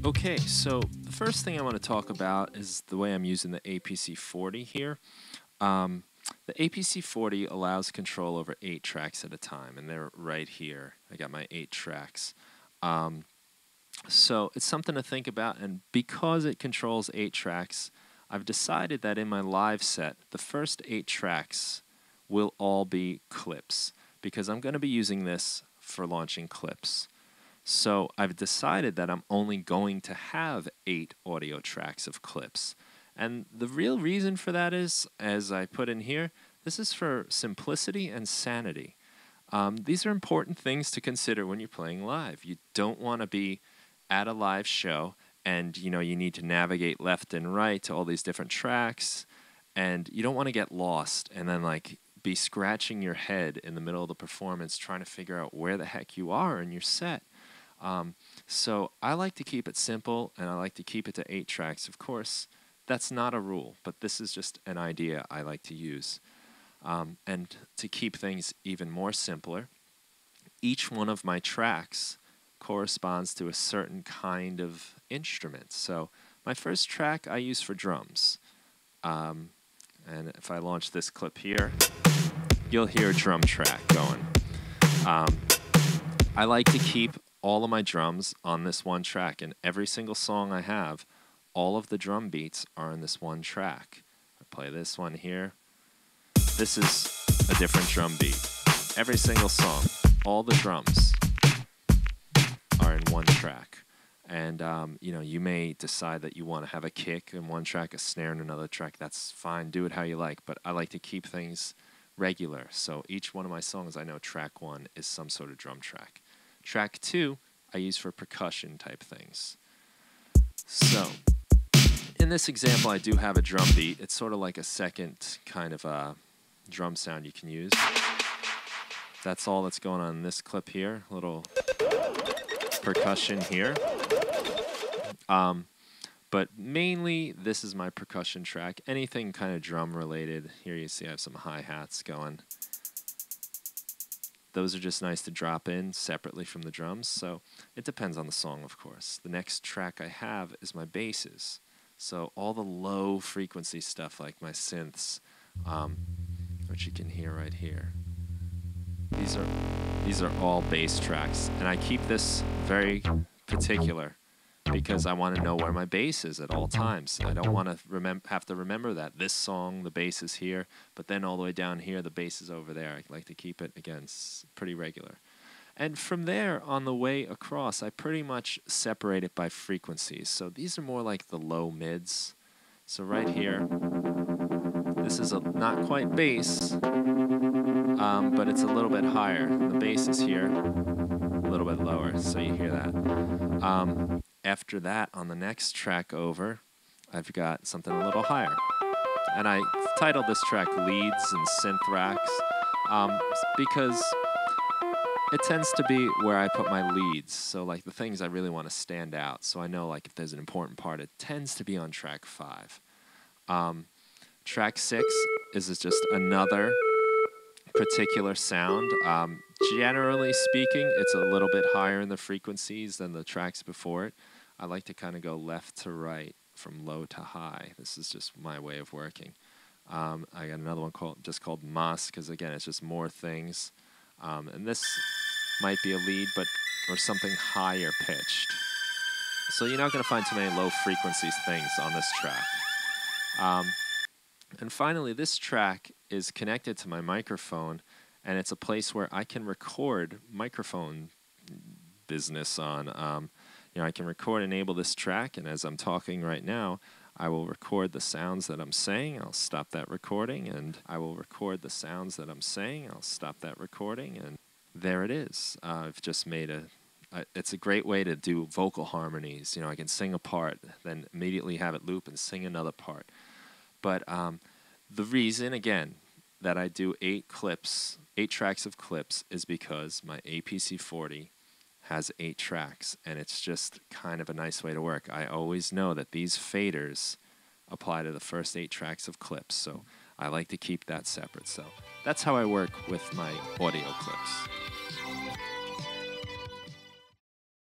Okay, so the first thing I want to talk about is the way I'm using the APC40 here. The APC40 allows control over 8 tracks at a time, and they're right here. I got my 8 tracks. So it's something to think about, and because it controls 8 tracks, I've decided that in my live set, the first 8 tracks will all be clips, because I'm going to be using this for launching clips. So I've decided that I'm only going to have 8 audio tracks of clips. And the real reason for that is, as I put in here, this is for simplicity and sanity. These are important things to consider when you're playing live. You don't want to be at a live show and you need to navigate left and right to all these different tracks, and you don't want to get lost and then be scratching your head in the middle of the performance trying to figure out where the heck you are in your set. So I like to keep it simple, and I like to keep it to 8 tracks. Of course, that's not a rule, but this is just an idea I like to use. And to keep things even more simpler, each one of my tracks corresponds to a certain kind of instrument. So my first track I use for drums. And if I launch this clip here, you'll hear a drum track going. I like to keep all of my drums on this one track, and every single song I have, all of the drum beats are in this one track. I play this one here. This is a different drum beat. Every single song, all the drums are in one track. And you may decide that you want to have a kick in one track, a snare in another track. That's fine. Do it how you like. But I like to keep things regular. So each one of my songs, I know track 1 is some sort of drum track. Track 2, I use for percussion type things. So, in this example, I do have a drum beat. It's sort of like a second kind of drum sound you can use. That's all that's going on in this clip here. A little percussion here. But mainly, this is my percussion track. Anything kind of drum related. Here you see I have some hi-hats going. Those are just nice to drop in separately from the drums, so it depends on the song, of course. The next track I have is my basses. So all the low frequency stuff like my synths, which you can hear right here. These are all bass tracks, and I keep this very particular because I want to know where my bass is at all times. I don't want to have to remember that this song, the bass is here, but then all the way down here, the bass is over there. I like to keep it, again, pretty regular. And from there, on the way across, I pretty much separate it by frequencies. So these are more like the low mids. So right here, this is not quite bass, but it's a little bit higher. The bass is here, a little bit lower, so you hear that. After that, on the next track over, I've got something a little higher. And I titled this track Leads and Synth Racks because it tends to be where I put my leads. So the things I really want to stand out. So I know if there's an important part, it tends to be on track 5. Track 6 is just another particular sound. Generally speaking, it's a little bit higher in the frequencies than the tracks before it. I like to kind of go left to right from low to high. This is just my way of working. I got another one called Mas, because again, it's just more things. And this might be a lead, or something higher pitched. So you're not going to find too many low frequencies things on this track. And finally, this track is connected to my microphone, and it's a place where I can record microphone business on. I can record and enable this track, and as I'm talking right now, I will record the sounds that I'm saying. I'll stop that recording, and I will record the sounds that I'm saying. I'll stop that recording, and there it is. I've just made it's a great way to do vocal harmonies. I can sing a part, then immediately have it loop and sing another part. But the reason, again, that I do 8 tracks of clips is because my APC40 has 8 tracks, and it's just kind of a nice way to work. I always know that these faders apply to the first 8 tracks of clips, so I like to keep that separate. So that's how I work with my audio clips.